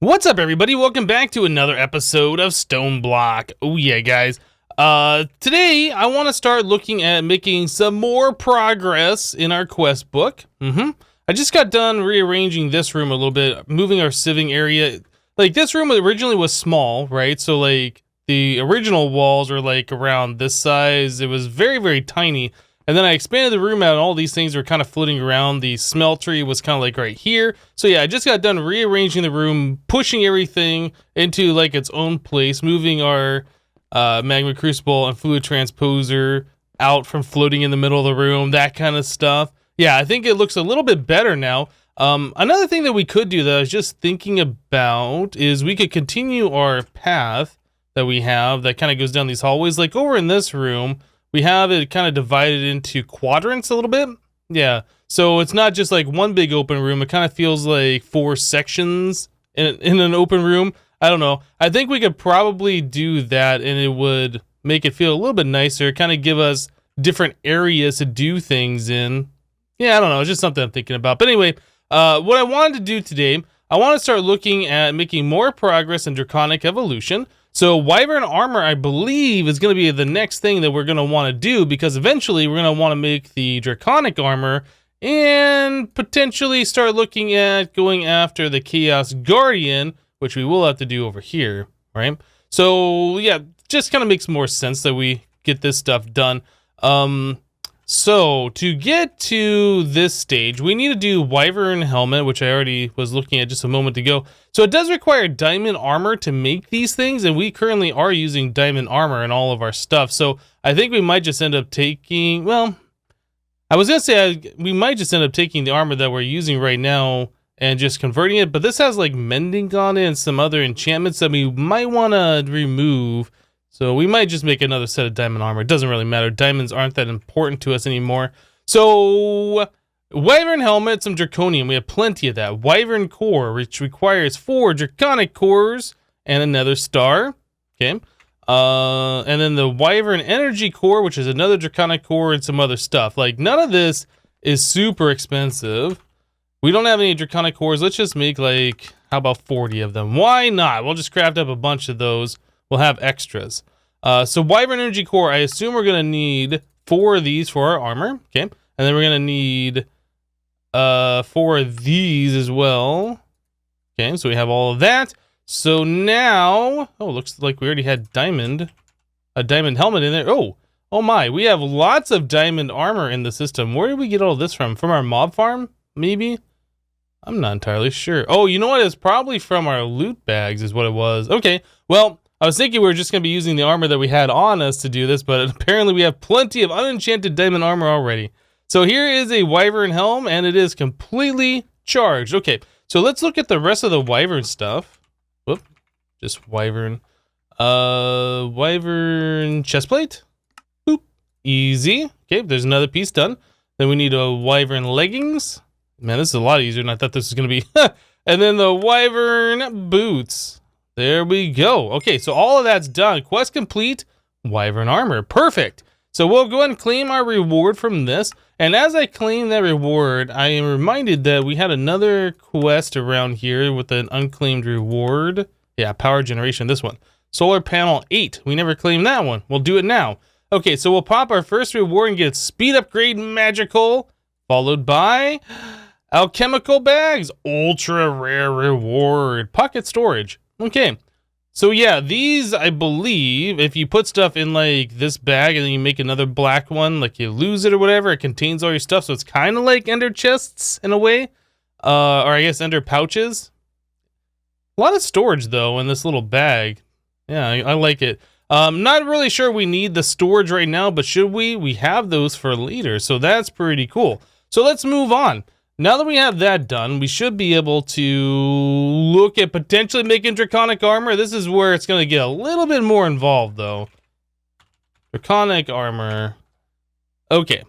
What's up, everybody? Welcome back to another episode of StoneBlock. Oh yeah, guys. Today I want to start looking at making some more progress in our quest book. I just got done rearranging this room a little bit, moving our sieving area. Like, this room originally was small, right? So like the original walls were like around this size. It was very, very tiny. And then I expanded the room out and all these things were kind of floating around. The smeltery was kind of like right here. So yeah, I just got done rearranging the room, pushing everything into like its own place, moving our magma crucible and fluid transposer out from floating in the middle of the room, that kind of stuff. Yeah, I think it looks a little bit better now. Another thing that we could do that I was just thinking about is we could continue our path that we have that kind of goes down these hallways. Like over in this room, we have it kind of divided into quadrants a little bit. Yeah, so it's not just like one big open room. It kind of feels like 4 sections in an open room. I don't know. I think we could probably do that and it would make it feel a little bit nicer, kind of give us different areas to do things in. Yeah, I don't know. It's just something I'm thinking about. But anyway, what I wanted to do today, I want to start looking at making more progress in Draconic evolution. So wyvern armor, I believe, is going to be the next thing that we're going to want to do, because eventually we're going to want to make the draconic armor and potentially start looking at going after the Chaos Guardian, which we will have to do over here, right? So yeah, just kind of makes more sense that we get this stuff done. So to get to this stage, we need to do wyvern helmet, which I already was looking at just a moment ago. So it does require diamond armor to make these things, and we currently are using diamond armor in all of our stuff. So I think we might just end up taking, well, I was gonna say we might just end up taking the armor that we're using right now and just converting it, but this has like mending on it and some other enchantments that we might want to remove. So we might just make another set of diamond armor. It doesn't really matter. Diamonds aren't that important to us anymore. So wyvern helmet, some draconium. We have plenty of that. Wyvern core, which requires 4 draconic cores and another star. Okay. And then the wyvern energy core, which is another draconic core and some other stuff. Like, none of this is super expensive. We don't have any draconic cores. Let's just make like, how about 40 of them? Why not? We'll just craft up a bunch of those. We'll have extras. So wyvern energy core, I assume we're gonna need 4 of these for our armor, okay? And then we're gonna need 4 of these as well. Okay, so we have all of that. So now, oh, looks like we already had a diamond helmet in there. Oh my, we have lots of diamond armor in the system. Where did we get all this from? From our mob farm, maybe? I'm not entirely sure. Oh, you know what? It's probably from our loot bags is what it was. Okay, well, I was thinking we were just going to be using the armor that we had on us to do this, but apparently we have plenty of unenchanted diamond armor already. So here is a wyvern helm, and it is completely charged. Okay, so let's look at the rest of the wyvern stuff. Whoop, just wyvern. Wyvern chestplate. Boop, easy. Okay, there's another piece done. Then we need a wyvern leggings. Man, this is a lot easier than I thought this was going to be. And then the wyvern boots. There we go. Okay, so all of that's done. Quest complete, wyvern armor. Perfect. So we'll go ahead and claim our reward from this. And as I claim that reward, I am reminded that we had another quest around here with an unclaimed reward. Yeah, power generation, this one. Solar panel 8. We never claimed that one. We'll do it now. Okay, so we'll pop our first reward and get speed upgrade magical, followed by alchemical bags, ultra rare reward, pocket storage. Okay, so yeah, these, I believe, if you put stuff in like this bag and then you make another black one, like you lose it or whatever, it contains all your stuff. So it's kind of like ender chests in a way, or I guess ender pouches. A lot of storage though in this little bag. Yeah, I like it. Not really sure we need the storage right now, but should we? We have those for later, so that's pretty cool. So let's move on. Now that we have that done, we should be able to look at potentially making draconic armor. This is where it's going to get a little bit more involved, though. Draconic armor. Okay.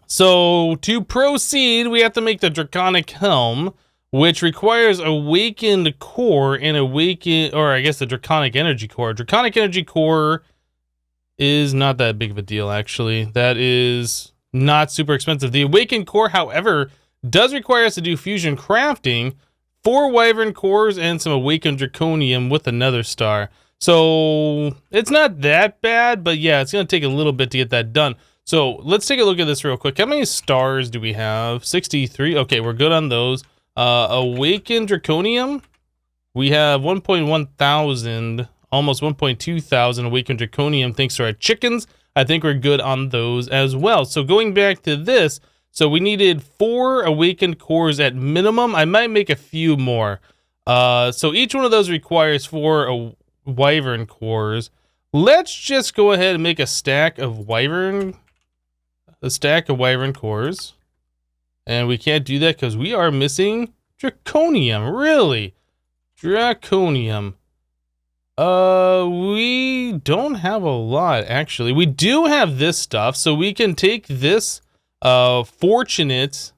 So to proceed, we have to make the draconic helm, which requires awakened core and the draconic energy core. Draconic energy core is not that big of a deal, actually. That is not super expensive. The awakened core, however, does require us to do fusion crafting 4 wyvern cores and some awakened draconium with another star. So it's not that bad, but yeah, it's going to take a little bit to get that done. So let's take a look at this real quick. How many stars do we have? 63. Okay, we're good on those. Awakened draconium. We have 1.1 thousand, almost 1.2 thousand awakened draconium thanks to our chickens. I think we're good on those as well. So going back to this, so we needed 4 awakened cores at minimum. I might make a few more. So each one of those requires 4 wyvern cores. Let's just go ahead and make a stack of wyvern cores. And we can't do that because we are missing draconium. Really? Draconium. We don't have a lot, actually. We do have this stuff, so we can take this fortunate.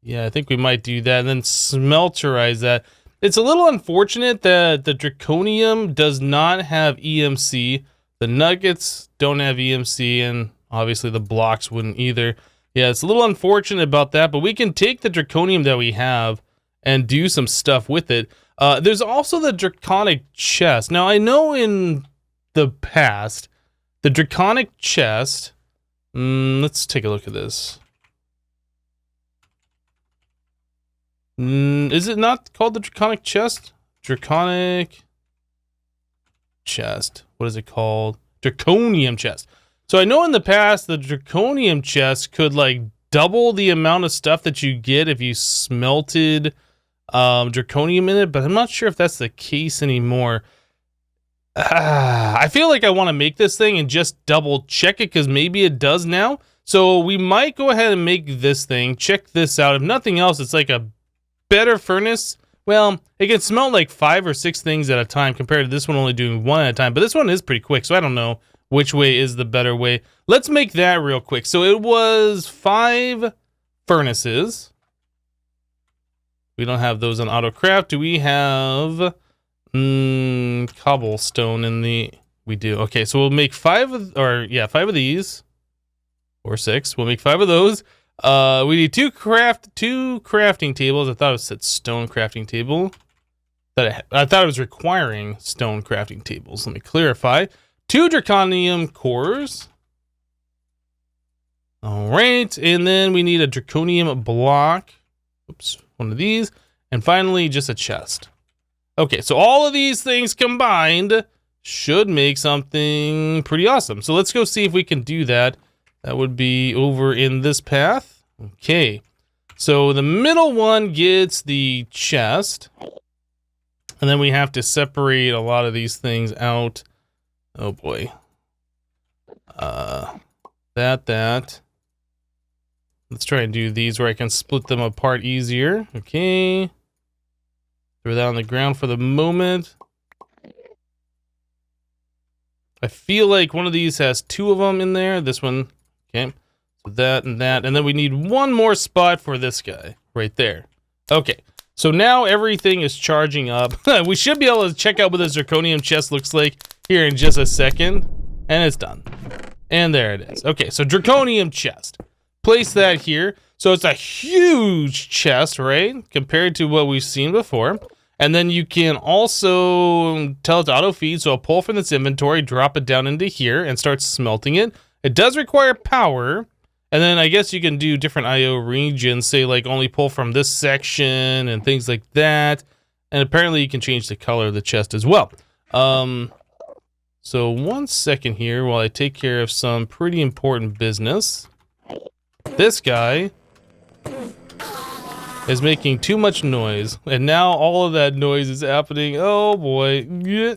Yeah, I think we might do that and then smelterize that. It's a little unfortunate that the draconium does not have EMC. The nuggets don't have EMC, and obviously the blocks wouldn't either. Yeah, it's a little unfortunate about that, but we can take the draconium that we have and do some stuff with it. There's also the draconic chest. Now, I know in the past, the draconic chest... let's take a look at this. Is it not called the draconic chest? Draconic chest. What is it called? Draconium chest. So I know in the past, the draconium chest could like double the amount of stuff that you get if you smelted draconium in it, but I'm not sure if that's the case anymore. I feel like I want to make this thing and just double check it because maybe it does now. So we might go ahead and make this thing. Check this out. If nothing else, it's like a better furnace. Well, it can smelt like 5 or 6 things at a time compared to this one only doing 1 at a time. But this one is pretty quick, so I don't know which way is the better way. Let's make that real quick. So it was 5 furnaces. We don't have those on AutoCraft. Do we have cobblestone in the... We do. Okay, so we'll make 5 of... Or, yeah, 5 of these. Or 6. We'll make 5 of those. We need 2 crafting tables. I thought it said stone crafting table. I thought it was requiring stone crafting tables. Let me clarify. 2 draconium cores. All right, and then we need a draconium block. Oops, one of these. And finally, just a chest. Okay, so all of these things combined should make something pretty awesome. So let's go see if we can do that. That would be over in this path. Okay, so the middle one gets the chest. And then we have to separate a lot of these things out. Oh boy. That. Let's try and do these where I can split them apart easier. Okay. Throw that on the ground for the moment. I feel like one of these has 2 of them in there. This one. Okay. So that and that. And then we need 1 more spot for this guy right there. Okay. So now everything is charging up. We should be able to check out what this draconium chest looks like here in just a second. And it's done. And there it is. Okay, so draconium chest. Place that here. So it's a huge chest, right? Compared to what we've seen before. And then you can also tell it to auto feed. So I'll pull from this inventory, drop it down into here, and start smelting it. It does require power. And then I guess you can do different IO regions, say like only pull from this section and things like that. And apparently you can change the color of the chest as well. So 1 second here while I take care of some pretty important business. This guy is making too much noise. And now all of that noise is happening. Oh boy. Yeah.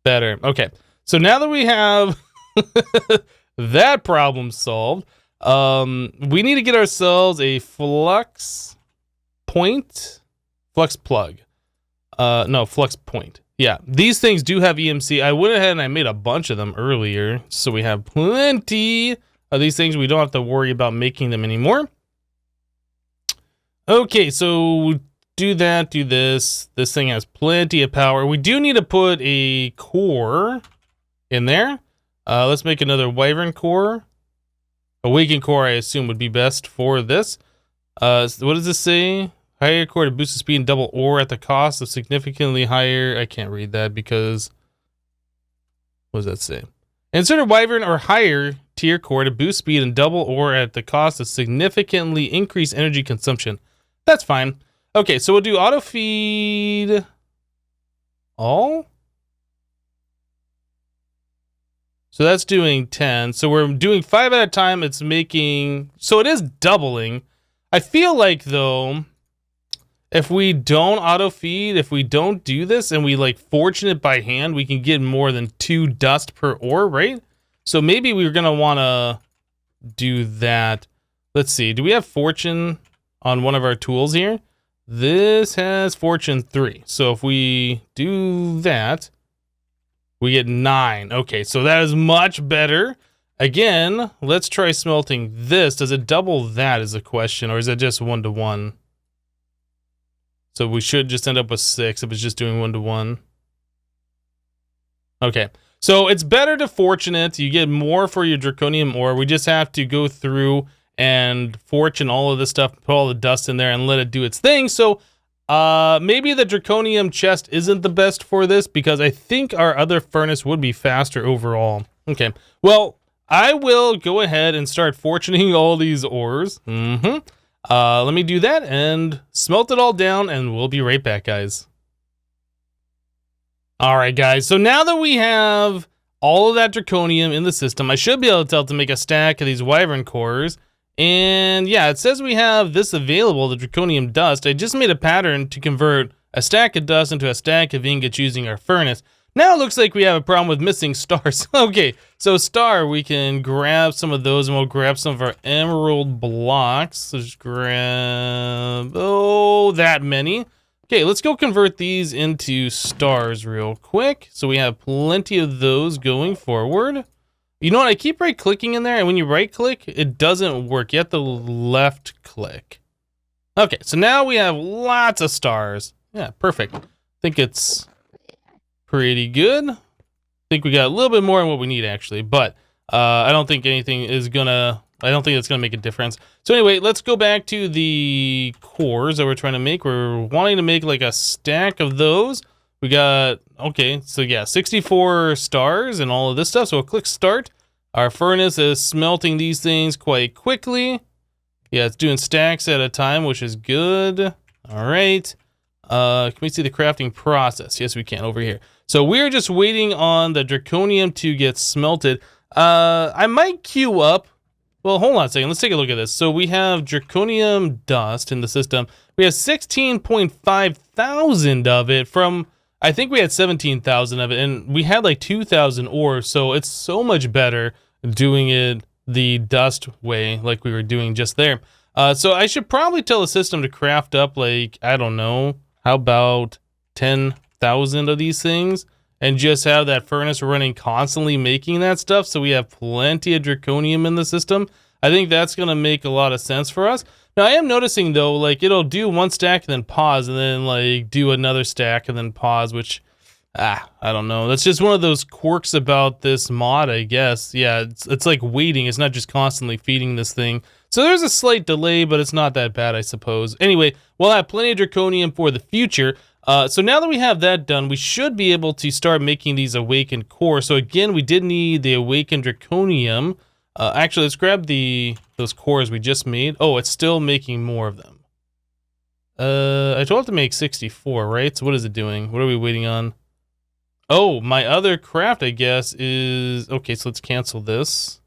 Better. Okay. So now that we have... that problem solved. We need to get ourselves a flux plug. No, flux point. Yeah, these things do have EMC. I went ahead and I made a bunch of them earlier, so we have plenty of these things. We don't have to worry about making them anymore. Okay, so do that, do this. This thing has plenty of power. We do need to put a core in there. Let's make another wyvern core. Awakened core, I assume, would be best for this. What does this say? higher core to boost the speed and double ore at the cost of significantly higher. I can't read that because what does that say? Insert a wyvern or higher tier core to boost speed and double ore at the cost of significantly increase energy consumption. That's fine. Okay, so we'll do auto feed all. So that's doing 10. So we're doing 5 at a time. It's making, so it is doubling. I feel like though, if we don't auto feed, if we don't do this and we like fortune it by hand, we can get more than 2 dust per ore, right? So maybe we're gonna wanna do that. Let's see, do we have fortune on one of our tools here? This has fortune 3. So if we do that, we get 9. Okay, so that is much better. Again, let's try smelting this. Does it double that is a question, or is it just 1-to-1? So we should just end up with 6 if it's just doing 1-to-1. Okay, so it's better to fortune it. You get more for your draconium ore. We just have to go through and fortune all of this stuff, put all the dust in there and let it do its thing. So maybe the draconium chest isn't the best for this because I think our other furnace would be faster overall. Okay, well, I will go ahead and start fortuning all these ores. Let me do that and smelt it all down and we'll be right back, guys. All right, guys, so now that we have all of that draconium in the system, I should be able to tell it to make a stack of these wyvern cores. And yeah, it says we have this available, the draconium dust. I just made a pattern to convert a stack of dust into a stack of ingots using our furnace. Now it looks like we have a problem with missing stars. Okay, so star, we can grab some of those and we'll grab some of our emerald blocks. So just grab, oh, that many. Okay, let's go convert these into stars real quick. So we have plenty of those going forward. You know what, I keep right clicking in there and when you right click, it doesn't work. You have to left click. Okay, so now we have lots of stars. Yeah, perfect. I think it's pretty good. I think we got a little bit more than what we need actually, but I don't think anything is gonna, I don't think it's gonna make a difference. So anyway, let's go back to the cores that we're trying to make. We're wanting to make like a stack of those. We got, okay, so yeah, 64 stars and all of this stuff. So we'll click start. Our furnace is smelting these things quite quickly. Yeah, it's doing stacks at a time, which is good. All right. Can we see the crafting process? Yes, we can over here. So we're just waiting on the draconium to get smelted. I might queue up. Well, hold on a second. Let's take a look at this. So we have draconium dust in the system. We have 16.5 thousand of it from, I think we had 17,000 of it, and we had like 2,000 ore. So it's so much better doing it the dust way like we were doing just there. So I should probably tell the system to craft up like, I don't know, how about 10,000 of these things and just have that furnace running constantly making that stuff so we have plenty of draconium in the system. I think that's going to make a lot of sense for us. Now I am noticing though, like it'll do one stack and then pause and then like do another stack and then pause, which I don't know. That's just one of those quirks about this mod, I guess. Yeah, it's like waiting. It's not just constantly feeding this thing. So there's a slight delay, but it's not that bad, I suppose. Anyway, we'll have plenty of draconium for the future. So now that we have that done, we should be able to start making these awakened cores. So again, we did need the awakened draconium. Actually, let's grab those cores we just made. Oh, it's still making more of them. I told it to make 64, right? So what is it doing? What are we waiting on? Oh, my other craft, I guess, is... Okay, so let's cancel this.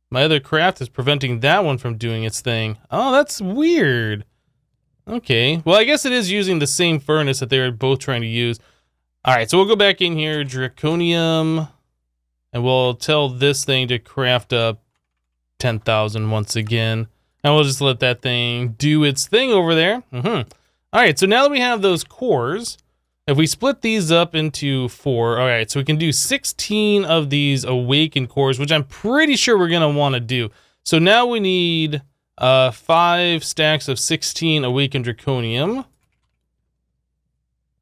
My other craft is preventing that one from doing its thing. Oh, that's weird. Okay, well, I guess it is using the same furnace that they were both trying to use. All right, so we'll go back in here, draconium, and we'll tell this thing to craft up 10,000 once again. And we'll just let that thing do its thing over there. All right, so now that we have those cores... If we split these up into 4, all right, so we can do 16 of these awakened cores, which I'm pretty sure we're going to want to do. So now we need 5 stacks of 16 awakened draconium.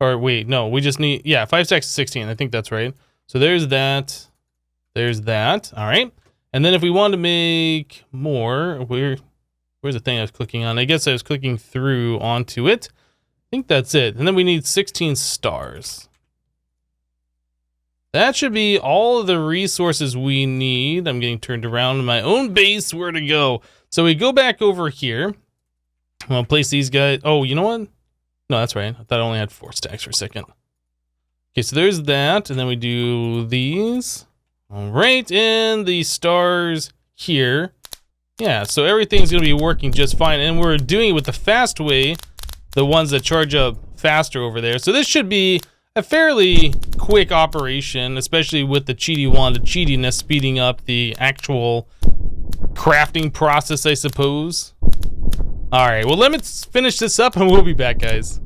Or wait, no, we just need, yeah, 5 stacks of 16. I think that's right. So there's that. There's that. All right. And then if we want to make more, Where's the thing I was clicking on? I guess I was clicking through onto it. I think that's it. And then we need 16 stars. That should be all of the resources we need. I'm getting turned around in my own base. Where to go? So we go back over here. I'll place these guys. Oh, you know what? No, that's right. I thought I only had 4 stacks for a second. Okay, so there's that. And then we do these. All right, and the stars here. Yeah, so everything's going to be working just fine. And we're doing it with the fast way, the ones that charge up faster over there. So this should be a fairly quick operation, especially with the cheaty one, the cheatiness speeding up the actual crafting process, I suppose. All right, well, let's finish this up and we'll be back, guys.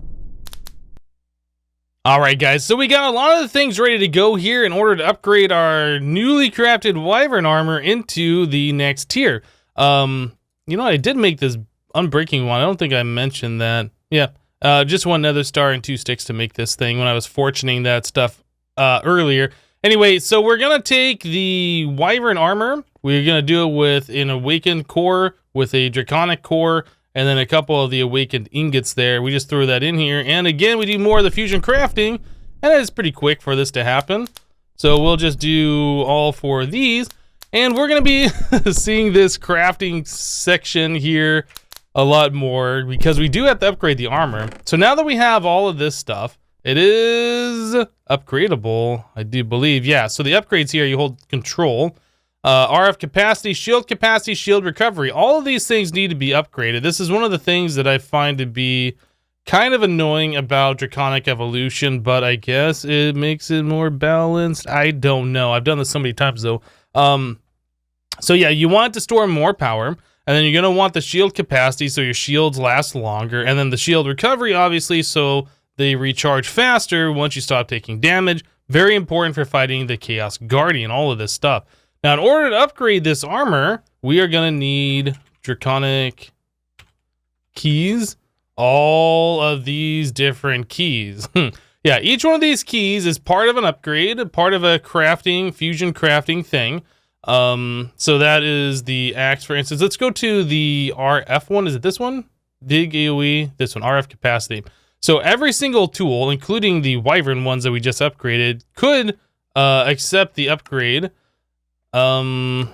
All right, guys, so we got a lot of the things ready to go here in order to upgrade our newly crafted wyvern armor into the next tier. You know, I did make this unbreaking one. I don't think I mentioned that. Yeah, just 1 nether star and 2 sticks to make this thing when I was fortuning that stuff earlier. Anyway, so we're going to take the wyvern armor. We're going to do it with an awakened core, with a draconic core, and then a couple of the awakened ingots there. We just throw that in here. And again, we do more of the fusion crafting, and it's pretty quick for this to happen. So we'll just do all 4 of these. And we're going to be seeing this crafting section here a lot more because we do have to upgrade the armor. So now that we have all of this stuff, it is upgradable, I do believe. Yeah, so the upgrades here, you hold control. RF capacity, shield recovery. All of these things need to be upgraded. This is one of the things that I find to be kind of annoying about Draconic Evolution, but I guess it makes it more balanced. I don't know. I've done this so many times, though. So yeah, you want to store more power, and then you're going to want the shield capacity so your shields last longer, and then the shield recovery, obviously, so they recharge faster once you stop taking damage. Very important for fighting the Chaos Guardian, all of this stuff. Now, in order to upgrade this armor, we are going to need Draconic keys, all of these different keys. Yeah, each one of these keys is part of an upgrade, part of a crafting, fusion crafting thing. So that is the axe, for instance. Let's go to the RF one. Is it this one? Dig AoE, this one, RF capacity. So every single tool, including the wyvern ones that we just upgraded, could accept the upgrade. Yeah,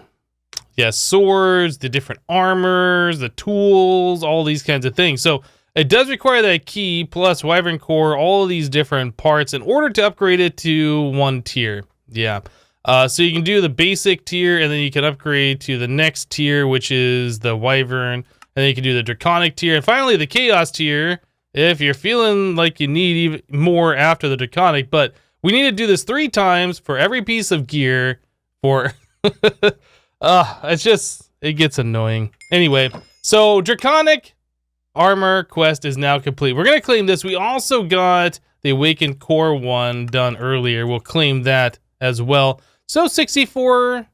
swords, the different armors, the tools, all these kinds of things. So it does require that key plus wyvern core, all of these different parts in order to upgrade it to 1 tier. Yeah. So you can do the basic tier, and then you can upgrade to the next tier, which is the wyvern, and then you can do the draconic tier, and finally the chaos tier, if you're feeling like you need even more after the draconic. But we need to do this 3 times for every piece of gear for it gets annoying. Anyway, so draconic armor quest is now complete. We're gonna claim this. We also got the awakened core one done earlier. We'll claim that as well. So 4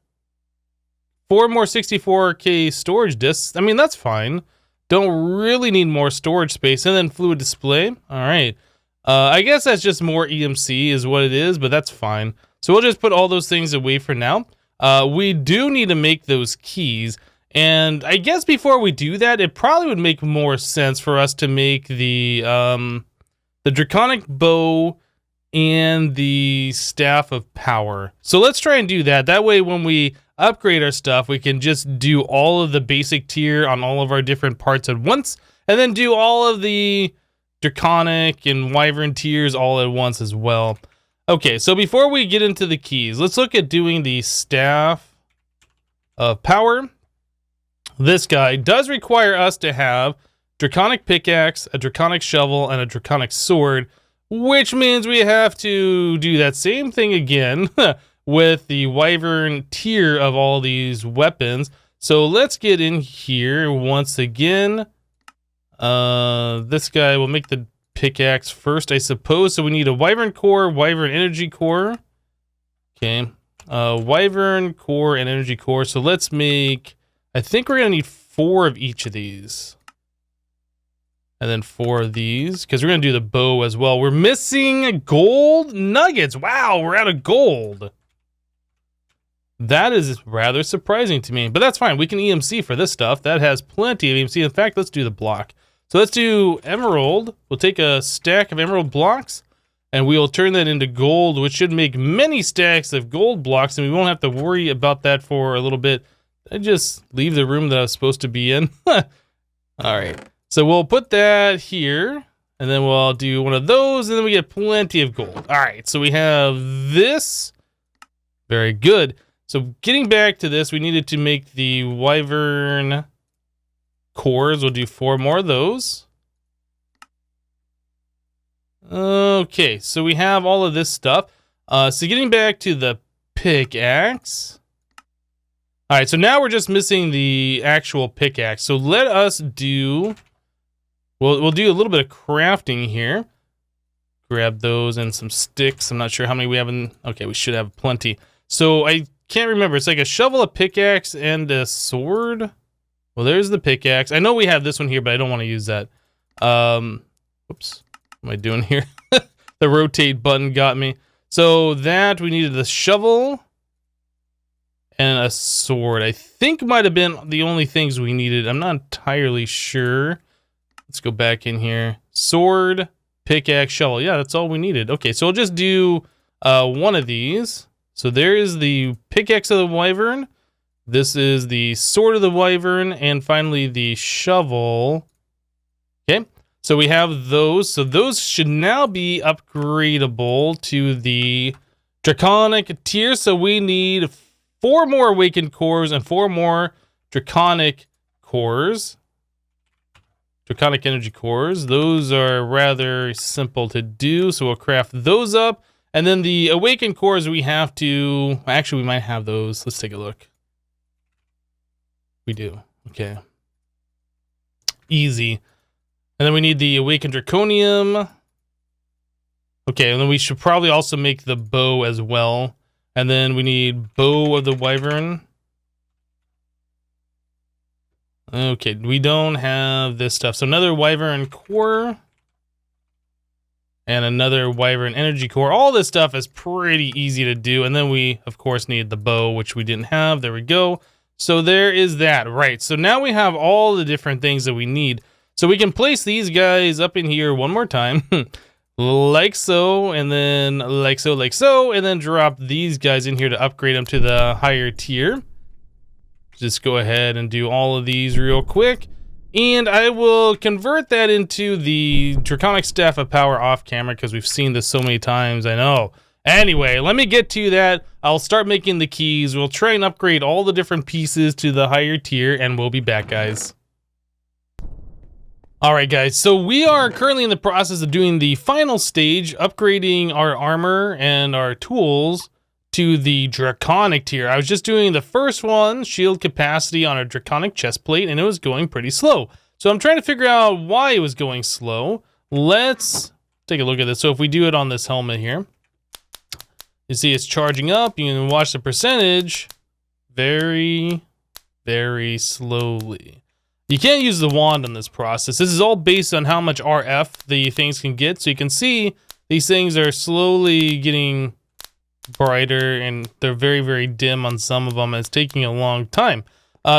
more 64K storage disks. I mean, that's fine. Don't really need more storage space. And then fluid display. All right. I guess that's just more EMC is what it is, but that's fine. So we'll just put all those things away for now. We do need to make those keys. And I guess before we do that, it probably would make more sense for us to make the draconic bow and the staff of power. So let's try and do that. That way when we upgrade our stuff, we can just do all of the basic tier on all of our different parts at once, and then do all of the draconic and wyvern tiers all at once as well. Okay, so before we get into the keys, let's look at doing the staff of power. This guy does require us to have draconic pickaxe, a draconic shovel, and a draconic sword, which means we have to do that same thing again with the wyvern tier of all these weapons. So let's get in here once again. This guy will make the pickaxe first, I suppose. So we need a wyvern core, wyvern energy core. Okay, wyvern core and energy core. So let's make, I think we're gonna need 4 of each of these. And then 4 of these, because we're going to do the bow as well. We're missing gold nuggets. Wow, we're out of gold. That is rather surprising to me, but that's fine. We can EMC for this stuff. That has plenty of EMC. In fact, let's do the block. So let's do emerald. We'll take a stack of emerald blocks and we'll turn that into gold, which should make many stacks of gold blocks, and we won't have to worry about that for a little bit. I just leave the room that I was supposed to be in. All right, so we'll put that here, and then we'll do one of those, and then we get plenty of gold. All right, so we have this. Very good. So getting back to this, we needed to make the wyvern cores. We'll do 4 more of those. Okay, so we have all of this stuff. So getting back to the pickaxe. All right, so now we're just missing the actual pickaxe. So let us do, we'll do a little bit of crafting here. Grab those and some sticks. I'm not sure how many we have in, okay, we should have plenty. So I can't remember, it's like a shovel, a pickaxe, and a sword. Well, there's the pickaxe. I know we have this one here, but I don't want to use that. Whoops. What am I doing here? The rotate button got me. So that, we needed the shovel and a sword. I think might have been the only things we needed. I'm not entirely sure. Let's go back in here. Sword, pickaxe, shovel. Yeah, that's all we needed. Okay, so we'll just do one of these. So there is the pickaxe of the wyvern. This is the sword of the wyvern, and finally the shovel. Okay. So we have those. So those should now be upgradable to the draconic tier. So we need 4 more awakened cores and 4 more draconic cores. Draconic energy cores. Those are rather simple to do. So we'll craft those up. And then the awakened cores we have to, actually we might have those. Let's take a look. We do. Okay. Easy. And then we need the awakened draconium. Okay, and then we should probably also make the bow as well. And then we need bow of the wyvern. Okay, we don't have this stuff. So another wyvern core. And another wyvern energy core. All this stuff is pretty easy to do. And then we, of course, need the bow, which we didn't have. There we go. So there is that. Right, so now we have all the different things that we need. So we can place these guys up in here one more time, like so, and then like so, and then drop these guys in here to upgrade them to the higher tier. Just go ahead and do all of these real quick. And I will convert that into the Draconic Staff of Power off camera because we've seen this so many times, I know. Anyway, let me get to that. I'll start making the keys. We'll try and upgrade all the different pieces to the higher tier, and we'll be back, guys. Alright guys, so we are currently in the process of doing the final stage, upgrading our armor and our tools to the Draconic tier. I was just doing the first one, shield capacity on a Draconic chest plate, and it was going pretty slow. So I'm trying to figure out why it was going slow. Let's take a look at this. So if we do it on this helmet here, you see it's charging up. You can watch the percentage very, very slowly. You can't use the wand on this process. This is all based on how much RF the things can get. So you can see these things are slowly getting brighter and they're very, very dim on some of them. It's taking a long time.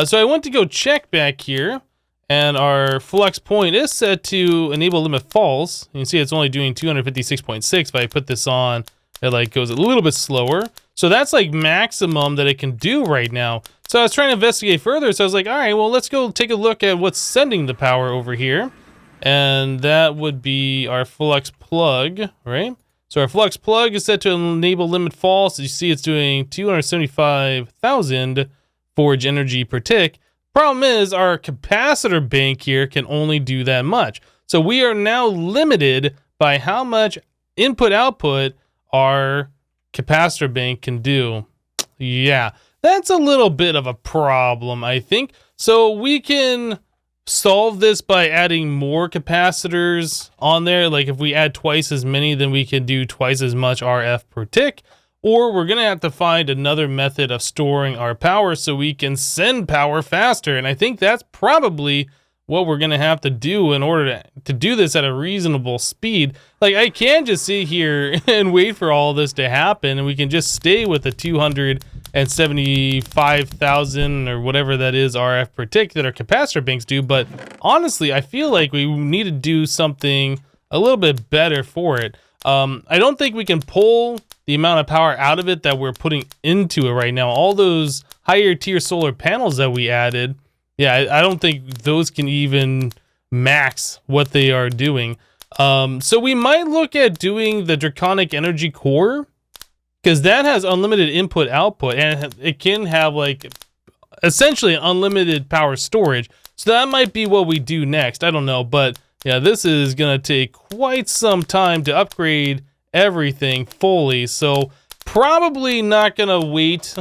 So I went to go check back here and our flux point is set to enable limit false. You can see it's only doing 256.6. If I put this on, it like goes a little bit slower. So that's like maximum that it can do right now. So I was trying to investigate further. So I was like, all right, well, let's go take a look at what's sending the power over here. And that would be our flux plug, right? So our flux plug is set to enable limit false. As you see, it's doing 275,000 forge energy per tick. Problem is our capacitor bank here can only do that much. So we are now limited by how much input output our capacitor bank can do. Yeah, that's a little bit of a problem, I think. So we can solve this by adding more capacitors on there. Like if we add twice as many, then we can do twice as much RF per tick. Or we're gonna have to find another method of storing our power so we can send power faster. And I think that's probably what we're gonna have to do in order to do this at a reasonable speed. Like I can just sit here and wait for all this to happen and we can just stay with the 200 and 75,000 or whatever that is RF per tick that our capacitor banks do. But honestly, I feel like we need to do something a little bit better for it. I don't think we can pull the amount of power out of it that we're putting into it right now. All those higher tier solar panels that we added, yeah, I don't think those can even max what they are doing. So we might look at doing the Draconic Energy Core, because that has unlimited input output, and it can have like essentially unlimited power storage. So that might be what we do next. I don't know, but yeah, this is gonna take quite some time to upgrade everything fully. So probably not gonna wait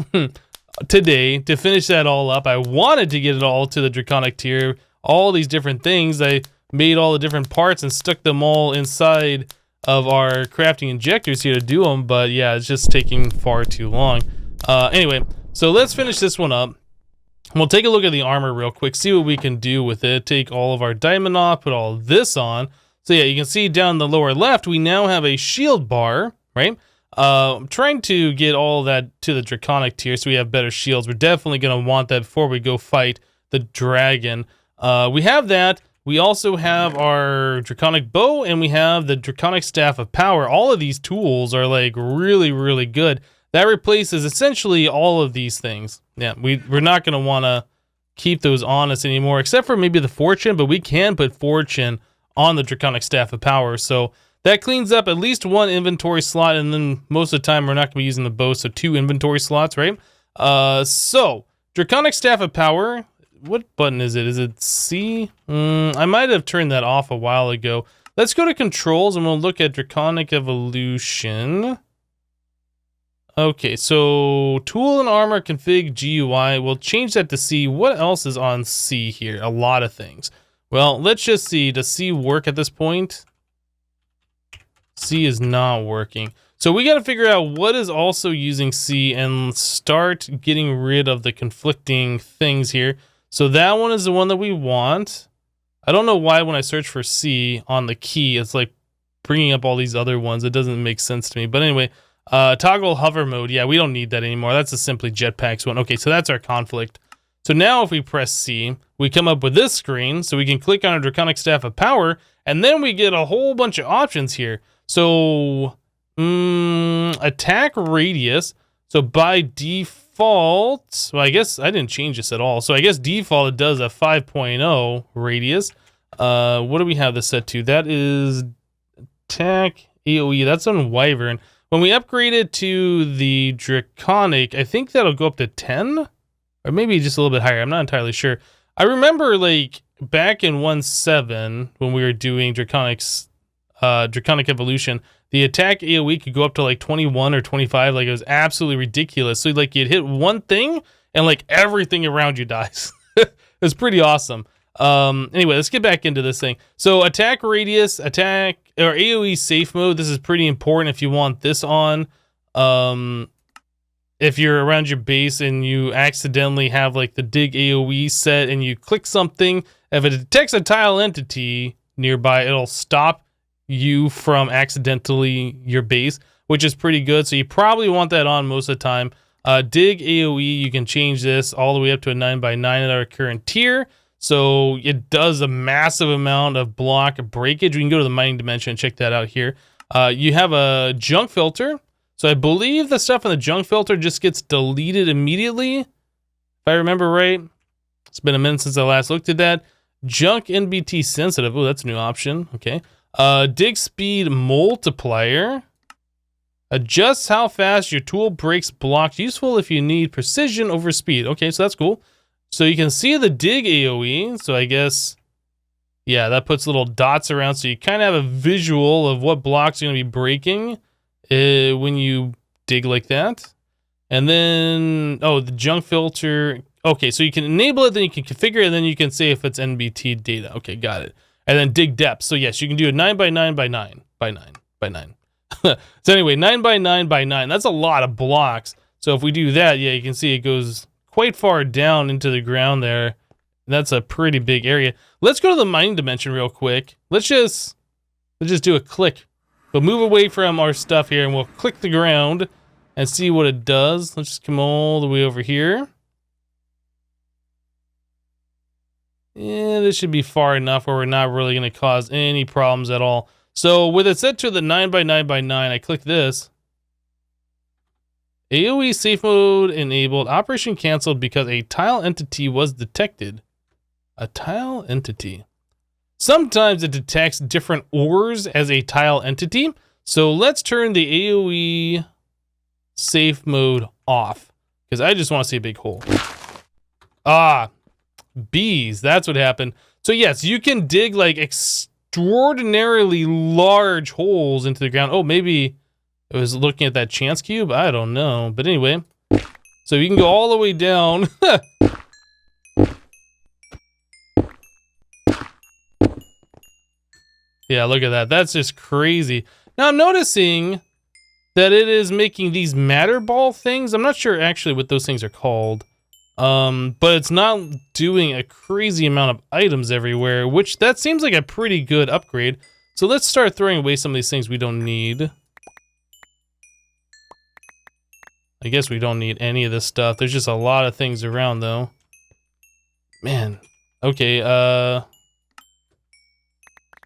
today to finish that all up. I wanted to get it all to the Draconic tier, all these different things. I made all the different parts and stuck them all inside of our crafting injectors here to do them, but yeah, it's just taking far too long. Anyway, so let's finish this one up. We'll take a look at the armor real quick, see what we can do with it. Take all of our diamond off, put all this on. So yeah, you can see down the lower left, we now have a shield bar, right? I'm trying to get all of that to the Draconic tier so we have better shields. We're definitely going to want that before we go fight the dragon. We have that. We also have our Draconic Bow, and we have the Draconic Staff of Power. All of these tools are like really, really good. That replaces essentially all of these things. Yeah, we're not going to want to keep those on us anymore, except for maybe the Fortune, but we can put Fortune on the Draconic Staff of Power. So that cleans up at least one inventory slot, and then most of the time we're not going to be using the bow, so 2 inventory slots, right? So Draconic Staff of Power. What button is it? Is it C? I might have turned that off a while ago. Let's go to controls and we'll look at Draconic Evolution. Okay, so tool and armor config GUI. We'll change that to C. What else is on C here? A lot of things. Well, let's just see. Does C work at this point? C is not working. So we got to figure out what is also using C and start getting rid of the conflicting things here. So that one is the one that we want. I don't know why when I search for C on the key, it's like bringing up all these other ones. It doesn't make sense to me. But anyway, toggle hover mode. Yeah, we don't need that anymore. That's a simply jetpacks one. Okay, so that's our conflict. So now if we press C, we come up with this screen. So we can click on our Draconic Staff of Power, and then we get a whole bunch of options here. So attack radius. So by default, well, I guess I didn't change this at all. So I guess default it does a 5.0 radius. What do we have this set to? That is attack AoE. That's on wyvern. When we upgrade it to the draconic, I think that'll go up to 10, or maybe just a little bit higher. I'm not entirely sure. I remember like back in 1.7 when we were doing Draconic Evolution, the attack AoE could go up to like 21 or 25. Like it was absolutely ridiculous. So like you'd hit one thing and like everything around you dies. It's pretty awesome. Anyway, let's get back into this thing. So attack radius, attack or AoE safe mode. This is pretty important if you want this on. If you're around your base and you accidentally have like the dig AoE set and you click something, if it detects a tile entity nearby, it'll stop you from accidentally your base, which is pretty good. So you probably want that on most of the time. Dig AoE, you can change this all the way up to a 9x9 at our current tier. So it does a massive amount of block breakage. We can go to the mining dimension and check that out here. You have a junk filter. So I believe the stuff in the junk filter just gets deleted immediately, if I remember right. It's been a minute since I last looked at that. Junk NBT sensitive. Oh, that's a new option. Okay. Dig speed multiplier. Adjusts how fast your tool breaks blocks. Useful if you need precision over speed. Okay, so that's cool. So you can see the dig AoE. So I guess, yeah, that puts little dots around. So you kind of have a visual of what blocks are going to be breaking when you dig like that. And then, oh, the junk filter. Okay, so you can enable it, then you can configure it, and then you can say if it's NBT data. Okay, got it. And then dig depth. So yes, you can do a 9x9x9x9x9. So anyway, 9x9x9. That's a lot of blocks. So if we do that, yeah, you can see it goes quite far down into the ground there. That's a pretty big area. Let's go to the mining dimension real quick. Let's just do a click. We'll move away from our stuff here and we'll click the ground. and see what it does. Let's just come all the way over here. Yeah, this should be far enough where we're not really going to cause any problems at all. So with it set to the 9x9x9, I click this. AoE safe mode enabled. Operation canceled because a tile entity was detected. A tile entity. Sometimes it detects different ores as a tile entity. So let's turn the AoE safe mode off because I just want to see a big hole. Ah, bees. That's what happened. So yes, you can dig like extraordinarily large holes into the ground. Oh, maybe it was looking at that chance cube. I don't know. But anyway, so you can go all the way down. Yeah, look at that. That's just crazy. Now I'm noticing that it is making these matter ball things. I'm not sure actually what those things are called. But it's not doing a crazy amount of items everywhere, which that seems like a pretty good upgrade. So let's start throwing away some of these things we don't need. I guess we don't need any of this stuff. There's just a lot of things around though. Man. Okay, get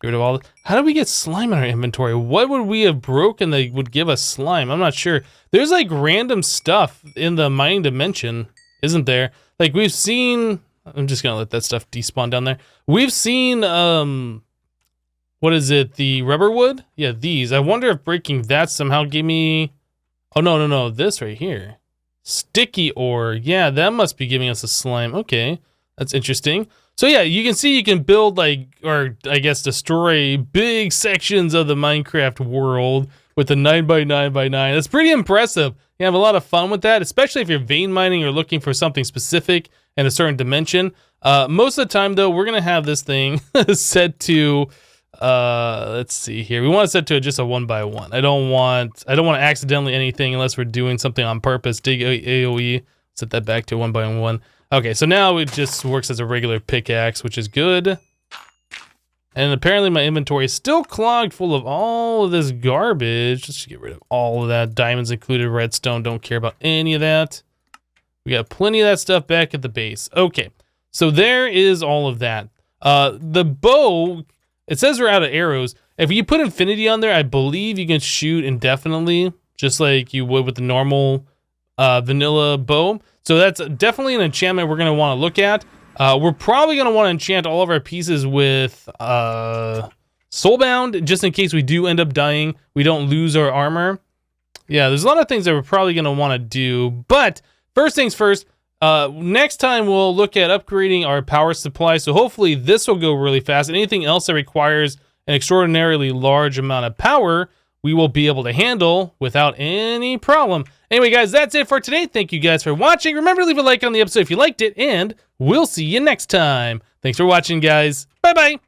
rid of all this. How do we get slime in our inventory? What would we have broken that would give us slime? I'm not sure. There's like random stuff in the mining dimension, isn't there? Like we've seen, I'm just gonna let that stuff despawn down there. We've seen, what is it? The rubber wood? Yeah, these. I wonder if breaking that somehow gave me, oh no, this right here. Sticky ore. Yeah, that must be giving us a slime. Okay, that's interesting. So yeah, you can see you can build like, or I guess destroy big sections of the Minecraft world with the 9x9x9. That's pretty impressive. You have a lot of fun with that, especially if you're vein mining or looking for something specific in a certain dimension. Most of the time though, we're gonna have this thing set to, let's see here. We want to set to just a 1x1. I don't want to accidentally anything unless we're doing something on purpose. Dig AoE, set that back to 1x1. Okay, so now it just works as a regular pickaxe, which is good. And apparently my inventory is still clogged full of all of this garbage. Let's get rid of all of that. Diamonds included, redstone, don't care about any of that. We got plenty of that stuff back at the base. Okay, so there is all of that. The bow, it says we're out of arrows. If you put infinity on there, I believe you can shoot indefinitely, just like you would with the normal vanilla bow. So that's definitely an enchantment we're going to want to look at. We're probably going to want to enchant all of our pieces with Soulbound, just in case we do end up dying. We don't lose our armor. Yeah, there's a lot of things that we're probably going to want to do. But first things first, next time we'll look at upgrading our power supply. So hopefully this will go really fast. Anything else that requires an extraordinarily large amount of power, we will be able to handle without any problem. Anyway, guys, that's it for today. Thank you guys for watching. Remember to leave a like on the episode if you liked it, and we'll see you next time. Thanks for watching, guys. Bye-bye.